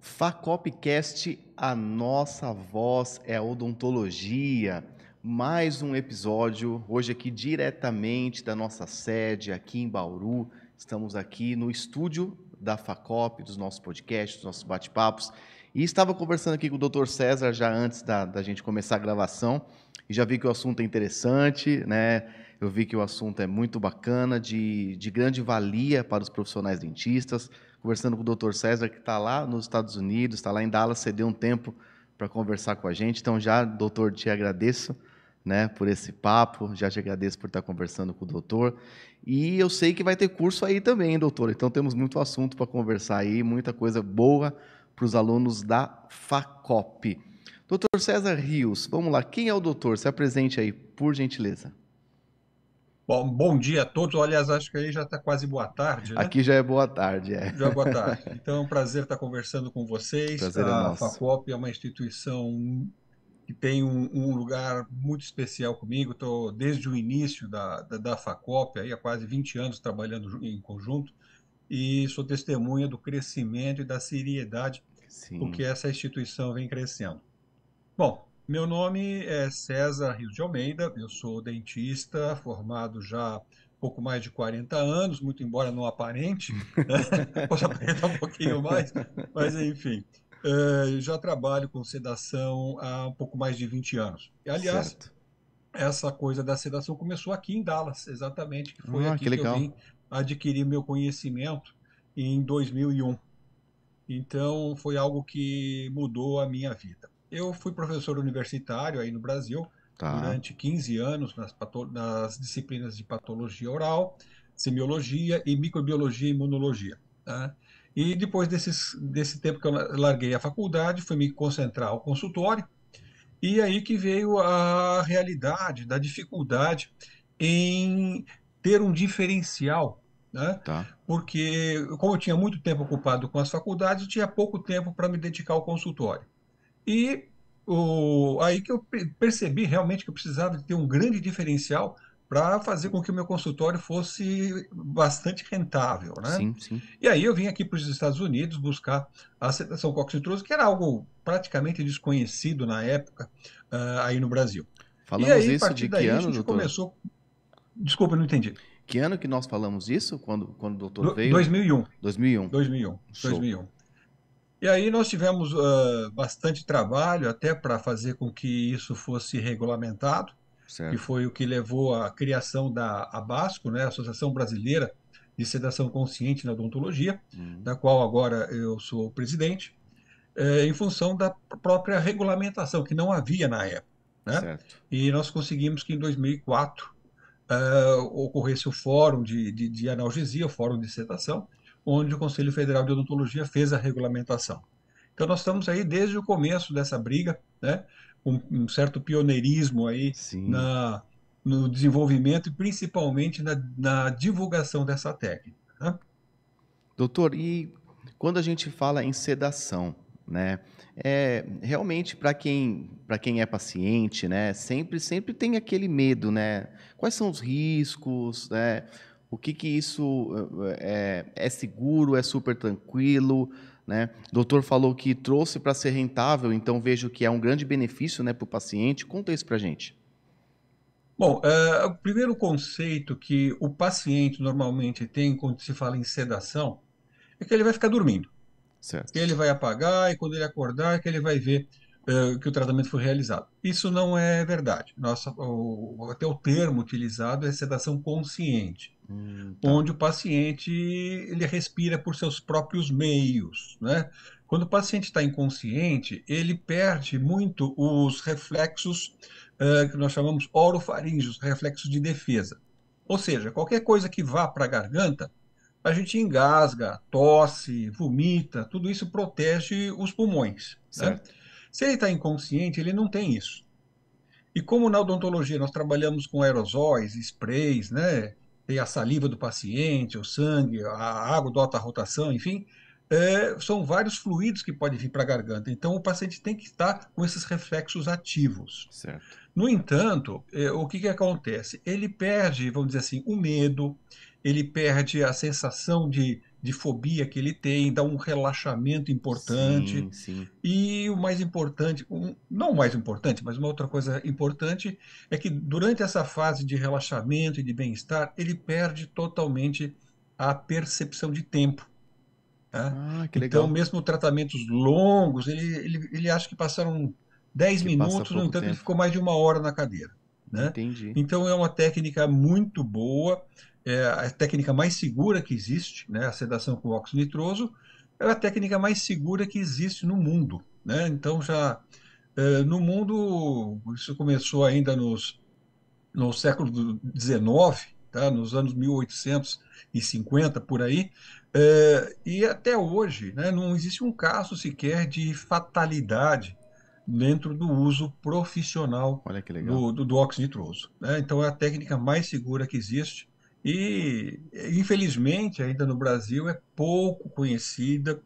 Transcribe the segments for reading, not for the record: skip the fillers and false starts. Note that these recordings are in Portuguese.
Facopcast, a nossa voz é a odontologia. Mais um episódio, hoje aqui diretamente da nossa sede aqui em Bauru. Estamos aqui no estúdio da Facop, dos nossos podcasts, dos nossos bate-papos. E estava conversando aqui com o Dr. César já antes da gente começar a gravação. E já vi que o assunto é interessante, né? Eu vi que o assunto é muito bacana, de grande valia para os profissionais dentistas. Conversando com o Dr. César, que está lá nos Estados Unidos, está lá em Dallas, cedeu um tempo para conversar com a gente. Então, já, doutor, te agradeço, né, por esse papo, já te agradeço por estar conversando com o doutor. E eu sei que vai ter curso aí também, doutor. Então, temos muito assunto para conversar aí, muita coisa boa para os alunos da Facop. Doutor César Rios, vamos lá, quem é o doutor? Se apresente aí, por gentileza. Bom dia a todos. Aliás, acho que aí já está quase boa tarde, né? Aqui já é boa tarde, é. Já boa tarde. Então, é um prazer estar conversando com vocês. Prazer é A nosso. Facop é uma instituição que tem um lugar muito especial comigo. Estou desde o início da Facop, aí há quase 20 anos trabalhando em conjunto, e sou testemunha do crescimento e da seriedade com que Sim, essa instituição vem crescendo. Bom, meu nome é César Rios de Almeida, eu sou dentista, formado já há pouco mais de 40 anos, muito embora não aparente, né? Posso aparentar um pouquinho mais, mas enfim, já trabalho com sedação há um pouco mais de 20 anos. E, aliás, certo. essa coisa da sedação começou aqui em Dallas, exatamente, que foi Ah, que aqui que eu legal. vim adquirir meu conhecimento em 2001. Então, foi algo que mudou a minha vida. Eu fui professor universitário aí no Brasil Tá, durante 15 anos nas disciplinas de patologia oral, semiologia e microbiologia e imunologia, tá? E depois desse tempo que eu larguei a faculdade, fui me concentrar ao consultório, e aí que veio a realidade da dificuldade em ter um diferencial, né? tá. Porque, como eu tinha muito tempo ocupado com as faculdades, eu tinha pouco tempo para me dedicar ao consultório. E aí que eu percebi realmente que eu precisava de ter um grande diferencial para fazer com que o meu consultório fosse bastante rentável, né? Sim, sim. E aí eu vim aqui para os Estados Unidos buscar a sedação coxitrose, que era algo praticamente desconhecido na época, aí no Brasil. E Falamos aí, a isso partir de que daí, a ano, gente doutor? começou. Desculpa, eu não entendi. Que ano que nós falamos isso? Quando o doutor veio? 2001. 2001. 2001. Show. 2001. E aí nós tivemos bastante trabalho até para fazer com que isso fosse regulamentado, que Certo. foi o que levou à criação da ABASCO, né, Associação Brasileira de Sedação Consciente na Odontologia, Hum, da qual agora eu sou presidente, em função da própria regulamentação, que não havia na época, né? certo. E nós conseguimos que em 2004 ocorresse o fórum de analgesia, o fórum de sedação, onde o Conselho Federal de Odontologia fez a regulamentação. Então nós estamos aí desde o começo dessa briga, né, com um certo pioneirismo aí Sim. na, no desenvolvimento e principalmente na divulgação dessa técnica, né? Doutor, e quando a gente fala em sedação, né? Realmente para quem é paciente, né? Sempre tem aquele medo, né? Quais são os riscos, né? O que isso é seguro, é super tranquilo, né? O doutor falou que trouxe para ser rentável, então vejo que é um grande benefício, né, para o paciente. Conta isso para gente. Bom, o primeiro conceito que o paciente normalmente tem quando se fala em sedação é que ele vai ficar dormindo, que Certo. ele vai apagar e quando ele acordar que ele vai ver que o tratamento foi realizado. Isso não é verdade. Até o termo utilizado é sedação consciente, Tá. onde o paciente ele respira por seus próprios meios, né? Quando o paciente está inconsciente, ele perde muito os reflexos que nós chamamos orofaríngeos, reflexos de defesa. Ou seja, qualquer coisa que vá para a garganta, a gente engasga, tosse, vomita, tudo isso protege os pulmões, né? Certo. Se ele está inconsciente, ele não tem isso. E como na odontologia nós trabalhamos com aerosóis, sprays, né? Tem a saliva do paciente, o sangue, a água do alta rotação, enfim, são vários fluidos que podem vir para a garganta. Então o paciente tem que estar com esses reflexos ativos. Certo. No entanto, o que acontece? Ele perde, vamos dizer assim, o medo, ele perde a sensação de fobia que ele tem, dá um relaxamento importante. Sim, sim. E o mais importante, não o mais importante, mas uma outra coisa importante é que durante essa fase de relaxamento e de bem-estar, ele perde totalmente a percepção de tempo, tá? Ah, que Então, legal. mesmo tratamentos longos, ele acha que passaram 10 Que passa minutos, no pouco entanto, ele tempo. ficou mais de uma hora na cadeira, né? Entendi. Então, é uma técnica muito boa, é a técnica mais segura que existe, né? A sedação com óxido nitroso é a técnica mais segura que existe no mundo, né? Então, no mundo, isso começou ainda no século XIX, tá? Nos anos 1850, por aí, e até hoje, né, não existe um caso sequer de fatalidade dentro do uso profissional Olha que legal. do óxido nitroso, né? Então é a técnica mais segura que existe e, infelizmente, ainda no Brasil é pouco conhecida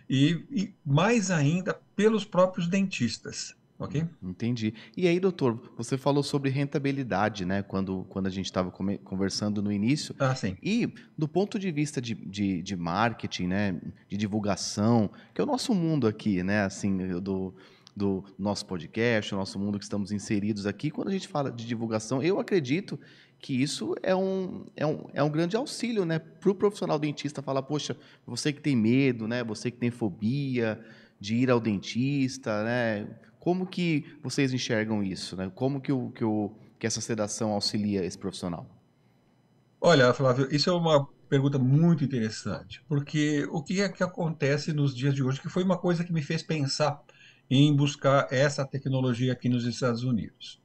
e mais ainda pelos próprios dentistas, ok? Entendi. E aí, doutor, você falou sobre rentabilidade, né? Quando a gente estava conversando no início. Ah, sim. E do ponto de vista de marketing, né? De divulgação, que é o nosso mundo aqui, né? Assim, do nosso podcast, o nosso mundo que estamos inseridos aqui. Quando a gente fala de divulgação, eu acredito que isso é um grande auxílio, né? Para o profissional dentista falar, poxa, você que tem medo, né? Você que tem fobia de ir ao dentista, né? Como que vocês enxergam isso, né? Como que essa sedação auxilia esse profissional? Olha, Flávio, isso é uma pergunta muito interessante, porque o que é que acontece nos dias de hoje, que foi uma coisa que me fez pensar em buscar essa tecnologia aqui nos Estados Unidos.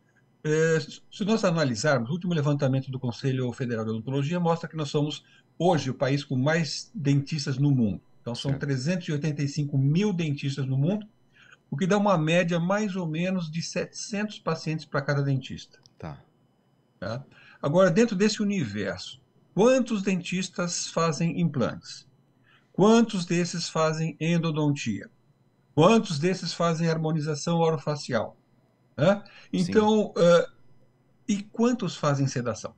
Se nós analisarmos, o último levantamento do Conselho Federal de Odontologia mostra que nós somos hoje o país com mais dentistas no mundo. Então, são Certo. 385 mil dentistas no mundo, o que dá uma média mais ou menos de 700 pacientes para cada dentista. Tá. Tá? Agora, dentro desse universo, quantos dentistas fazem implantes? Quantos desses fazem endodontia? Quantos desses fazem harmonização orofacial? Né? Sim. Então, e quantos fazem sedação?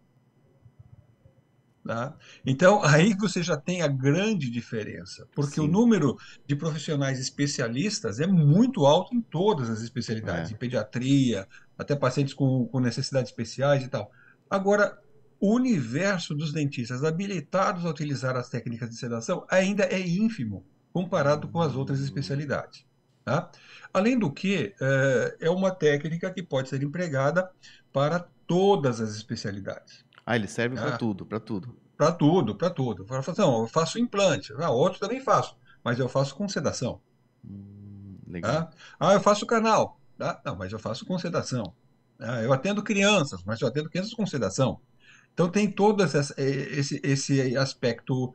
Tá? Então, aí você já tem a grande diferença, porque o Sim. número de profissionais especialistas é muito alto em todas as especialidades, É. em pediatria, até pacientes com necessidades especiais e tal. Agora, o universo dos dentistas habilitados a utilizar as técnicas de sedação ainda é ínfimo comparado com as outras Hum. especialidades. Tá? Além do que, é uma técnica que pode ser empregada para todas as especialidades. Ah, ele serve para Tá? tudo, para tudo. Para tudo, para tudo. Ela fala assim, não, eu faço implante. Ah, outros também faço, mas eu faço com sedação. Legal. Tá? Ah, eu faço canal. Tá? Não, mas eu faço com sedação. Ah, eu atendo crianças, mas eu atendo crianças com sedação. Então tem todo esse aspecto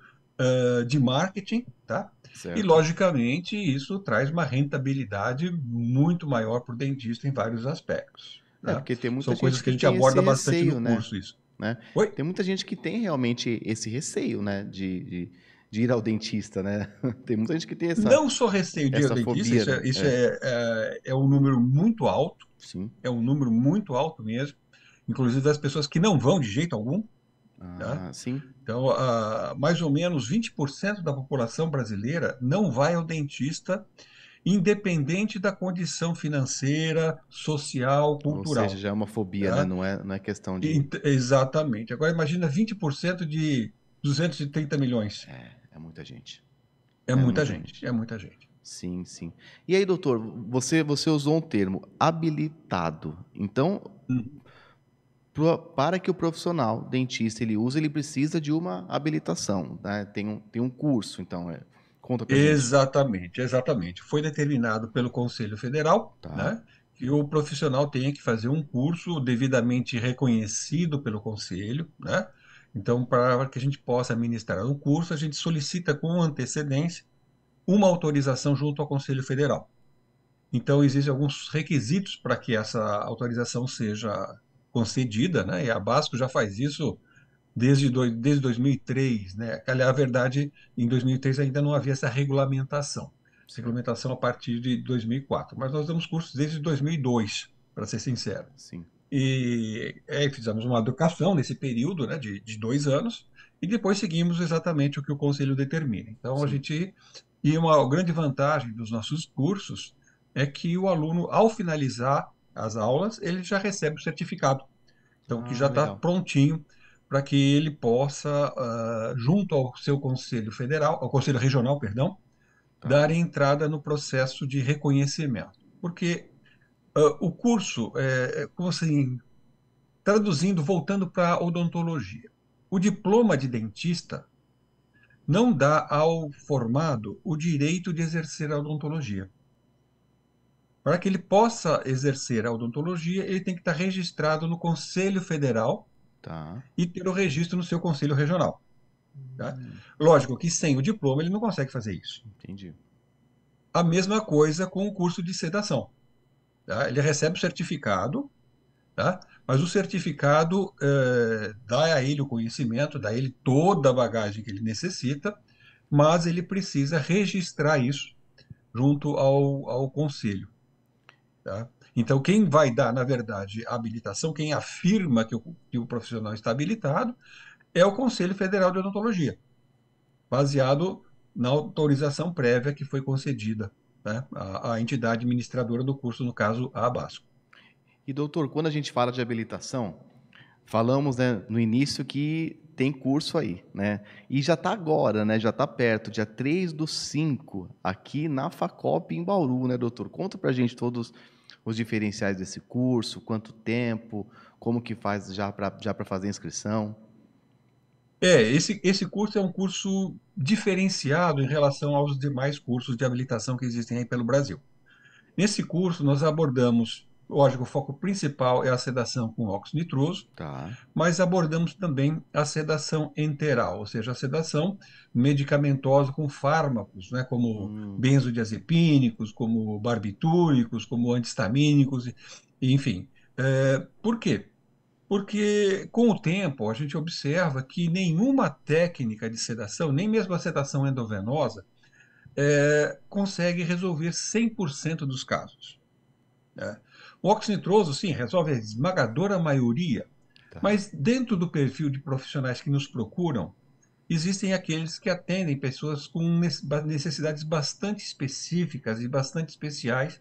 de marketing, tá? E Certo. logicamente isso traz uma rentabilidade muito maior para o dentista em vários aspectos, É, tá? porque tem muita São gente coisas que que a gente tem esse aborda bastante no receio, né? curso, isso. Né? Oi? Tem muita gente que tem realmente esse receio, né? De ir ao dentista, né? Tem muita gente que tem Não só receio de ir ao essa dentista, fobia, isso né? é, isso é, é um número muito alto, Sim. é um número muito alto mesmo, inclusive das pessoas que não vão de jeito algum, tá? Ah, sim. Então, mais ou menos 20% da população brasileira não vai ao dentista, independente da condição financeira, social, Ou seja, cultural, já é uma fobia, né? tá? Não é questão de. Exatamente. Agora, imagina 20% de 230 milhões. É muita gente. É É muita muita gente, gente. é muita gente. Sim, sim. E aí, doutor, você usou um termo habilitado. Então, Hum. para que o profissional dentista ele use, ele precisa de uma habilitação, né? Tem um curso, então, conta pra gente. Exatamente, exatamente. Foi determinado pelo Conselho Federal, Tá, né, que o profissional tenha que fazer um curso devidamente reconhecido pelo Conselho, né? Então, para que a gente possa ministrar o curso, a gente solicita com antecedência uma autorização junto ao Conselho Federal. Então, existem alguns requisitos para que essa autorização seja concedida, né? E a Basco já faz isso desde 2003, né? Aliás, a verdade, em 2003 ainda não havia essa regulamentação. certo. Regulamentação a partir de 2004. Mas nós damos cursos desde 2002, para ser sincero. Sim. E aí fizemos uma educação nesse período, né, de 2 anos, e depois seguimos exatamente o que o conselho determina. Então, a Sim. gente. E uma grande vantagem dos nossos cursos é que o aluno, ao finalizar as aulas, ele já recebe o certificado. Então, que já Ah, está legal. prontinho para que ele possa, junto ao seu conselho federal, ao conselho regional, perdão, Tá. dar entrada no processo de reconhecimento. Porque o curso, como assim, traduzindo, voltando para a odontologia, o diploma de dentista não dá ao formado o direito de exercer a odontologia. Para que ele possa exercer a odontologia, ele tem que estar registrado no Conselho Federal Tá. e ter o registro no seu Conselho Regional. Tá? Hum, Lógico que sem o diploma ele não consegue fazer isso. entendi. A mesma coisa com o curso de sedação. Tá? Ele recebe o certificado, tá? Mas o certificado dá a ele o conhecimento, dá a ele toda a bagagem que ele necessita, mas ele precisa registrar isso junto ao conselho. Tá? Então, quem vai dar, na verdade, a habilitação, quem afirma que o profissional está habilitado, é o Conselho Federal de Odontologia, baseado na autorização prévia que foi concedida, né, à entidade administradora do curso, no caso, a Abasco. E doutor, quando a gente fala de habilitação, falamos, né, no início que tem curso aí, né? E já está agora, né? Já está perto, dia 3/5, aqui na Facop em Bauru, né, doutor? Conta pra gente todos os diferenciais desse curso, quanto tempo, como que faz já para fazer a inscrição. Esse curso é um curso diferenciado em relação aos demais cursos de habilitação que existem aí pelo Brasil. Nesse curso, nós abordamos, lógico, o foco principal é a sedação com óxido nitroso, Tá. mas abordamos também a sedação enteral, ou seja, a sedação medicamentosa com fármacos, né, como Hum, benzodiazepínicos, como barbitúricos, como antihistamínicos, enfim. Por quê? Porque, com o tempo, a gente observa que nenhuma técnica de sedação, nem mesmo a sedação endovenosa, consegue resolver 100% dos casos, né? O óxido nitroso, sim, resolve a esmagadora maioria, tá. mas dentro do perfil de profissionais que nos procuram, existem aqueles que atendem pessoas com necessidades bastante específicas e bastante especiais,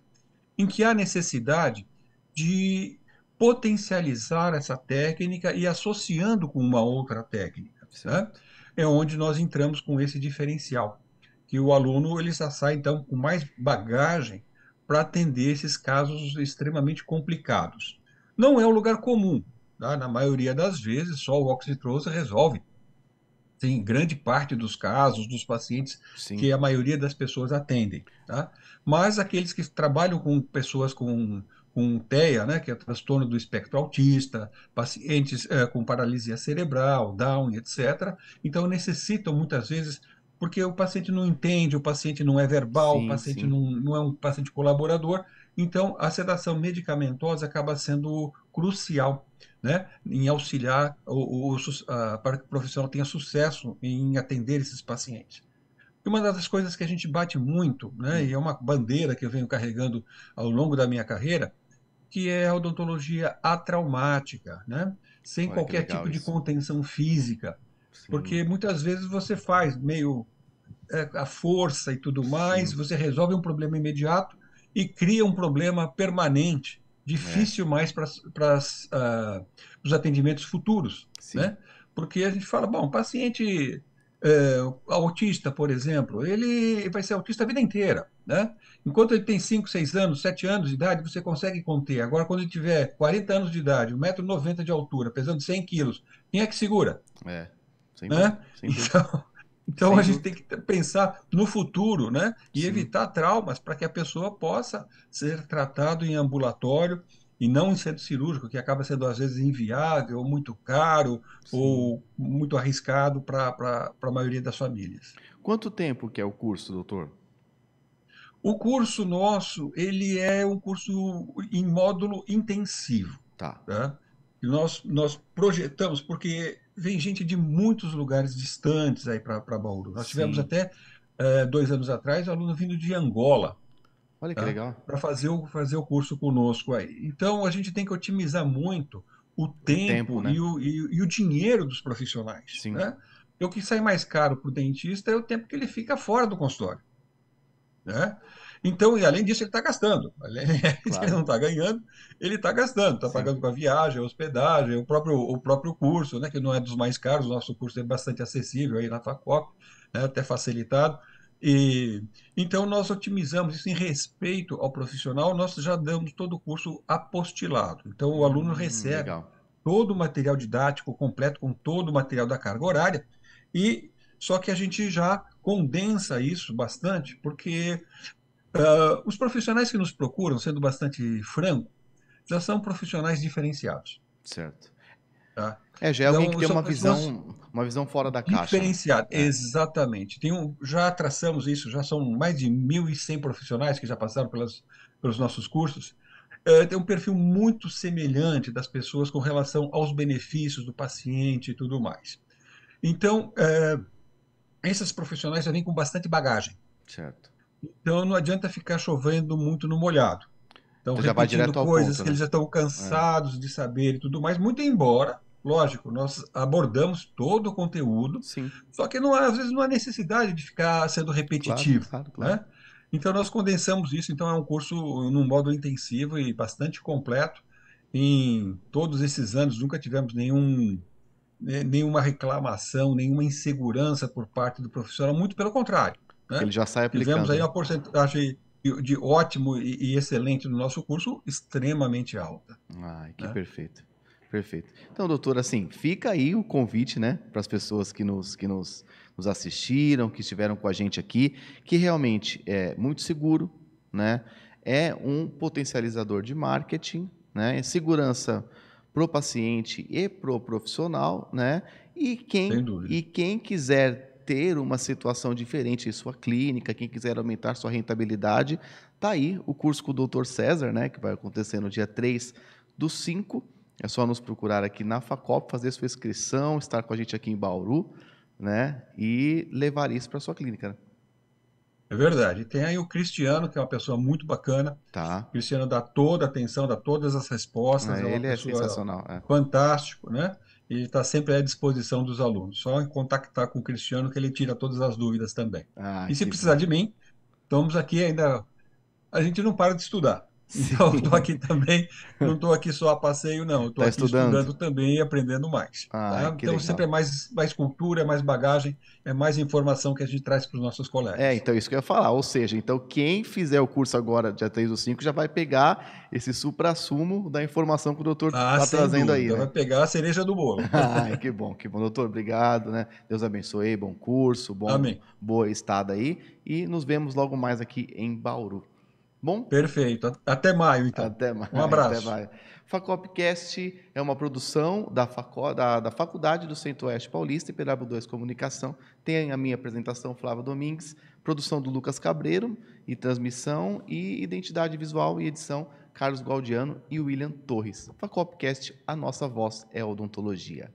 em que há necessidade de potencializar essa técnica e associando com uma outra técnica, né? Certo. É onde nós entramos com esse diferencial, que o aluno ele já sai então com mais bagagem para atender esses casos extremamente complicados. Não é um lugar comum, tá? Na maioria das vezes, só o oxitrose resolve. Tem grande parte dos casos, dos pacientes Sim. que a maioria das pessoas atendem, tá? Mas aqueles que trabalham com pessoas com TEA, né, que é o transtorno do espectro autista, pacientes com paralisia cerebral, Down, etc., então necessitam muitas vezes, porque o paciente não entende, o paciente não é verbal, o Sim, paciente sim. não é um paciente colaborador, então a sedação medicamentosa acaba sendo crucial, né, em auxiliar para que o profissional tenha sucesso em atender esses pacientes. E uma das coisas que a gente bate muito, né, e Hum, é uma bandeira que eu venho carregando ao longo da minha carreira, que é a odontologia atraumática, né, sem olha que qualquer legal tipo de isso. contenção física, Sim, porque muitas vezes você faz meio a força e tudo mais, sim. você resolve um problema imediato e cria um problema permanente, É, difícil mais para os atendimentos futuros, sim. né? Porque a gente fala, bom, paciente autista, por exemplo, ele vai ser autista a vida inteira, né? Enquanto ele tem 5, 6 anos, 7 anos de idade, você consegue conter. Agora, quando ele tiver 40 anos de idade, 1,90 m de altura, pesando 100 quilos, quem é que segura? É, sem dúvida, Né? sem dúvida. Então a Sem gente dúvida. tem que pensar no futuro, né? E Sim, evitar traumas para que a pessoa possa ser tratado em ambulatório e não em centro cirúrgico, que acaba sendo às vezes inviável, ou muito caro, sim. ou muito arriscado para a maioria das famílias. Quanto tempo que é o curso, doutor? O curso nosso, ele é um curso em módulo intensivo, Tá. tá? E nós projetamos, porque vem gente de muitos lugares distantes aí para Bauru. Nós tivemos Sim. até 2 anos atrás aluno vindo de Angola, Olha que tá? legal. Para fazer o curso conosco aí. Então, a gente tem que otimizar muito o O tempo, tempo né? e o dinheiro dos profissionais, Sim, né? E o que sai mais caro para o dentista é o tempo que ele fica fora do consultório, né? Então, e além disso, ele está gastando. Além de ele claro. não está ganhando, ele está gastando, está Sim. pagando com a viagem, a hospedagem, o próprio curso, né? Que não é dos mais caros, o nosso curso é bastante acessível aí na Facop, né? Até facilitado. E então nós otimizamos isso em respeito ao profissional, nós já damos todo o curso apostilado. Então o aluno recebe Legal. todo o material didático completo com todo o material da carga horária e só que a gente já condensa isso bastante, porque os profissionais que nos procuram, sendo bastante franco, já são profissionais diferenciados, Certo. tá? É, já é alguém que Então, tem são pessoas uma visão fora da caixa, né? diferenciadas, É, exatamente. Já traçamos isso, já são mais de 1.100 profissionais que já passaram pelos nossos cursos. Tem um perfil muito semelhante das pessoas com relação aos benefícios do paciente e tudo mais. Então, esses profissionais já vêm com bastante bagagem. certo. Então, não adianta ficar chovendo muito no molhado. Estão Então já vai repetindo direto ao coisas ponto, que eles né? já estão É, cansados de saber e tudo mais, muito embora, lógico, nós abordamos todo o conteúdo, sim, só que às vezes não há necessidade de ficar sendo claro, repetitivo, claro, claro. né? Então nós condensamos isso, então é um curso num modo intensivo e bastante completo. Em todos esses anos nunca tivemos nenhuma reclamação, nenhuma insegurança por parte do profissional, muito pelo contrário, Porque né? ele já sai Tivemos aplicando, aí né? uma porcentagem de ótimo e excelente no nosso curso extremamente alta, Ai, que né? perfeito. Perfeito. Então, doutor, assim, fica aí o convite, né, para as pessoas nos assistiram, que estiveram com a gente aqui, que realmente é muito seguro, né? É um potencializador de marketing, né? É segurança pro paciente e pro profissional, né? Sem dúvida. E quem quiser ter uma situação diferente em sua clínica, quem quiser aumentar sua rentabilidade, tá aí o curso com o doutor César, né, que vai acontecer no dia 3/5. É só nos procurar aqui na Facop, fazer sua inscrição, estar com a gente aqui em Bauru, né? E levar isso para sua clínica, né? É verdade. E tem aí o Cristiano, que é uma pessoa muito bacana. Tá. O Cristiano dá toda a atenção, dá todas as respostas, é É, uma ele é pessoa sensacional. É. fantástico, né? E ele está sempre à disposição dos alunos. Só em contactar com o Cristiano que ele tira todas as dúvidas também. Ah, E se que bom. precisar de mim, estamos aqui ainda. A gente não para de estudar. Então, eu estou Sim. aqui também, não estou aqui só a passeio, não. Eu estou Tá aqui estudando? estudando também e aprendendo mais. Ai, Tá? que Então, sempre legal. é mais cultura, é mais bagagem, é mais informação que a gente traz para os nossos É, colegas. então isso que eu ia falar. Ou seja, então quem fizer o curso agora, dia 3/5, já vai pegar esse suprassumo da informação que o doutor Ah, tá sem trazendo aí, dúvida, vai né? pegar a cereja do bolo. Ai, que bom, que bom. Doutor, obrigado, né? Deus abençoe, bom curso, Amém. boa estada aí. E nos vemos logo mais aqui em Bauru. Bom? Perfeito. Até maio, então. Até mais, Um até abraço. mais. Facopcast é uma produção da Faculdade do Centro-Oeste Paulista e PW2 Comunicação. Tem a minha apresentação, Flávio Domingues, produção do Lucas Cabreiro e transmissão e identidade visual e edição, Carlos Gualdiano e William Torres. Facopcast, a nossa voz é odontologia.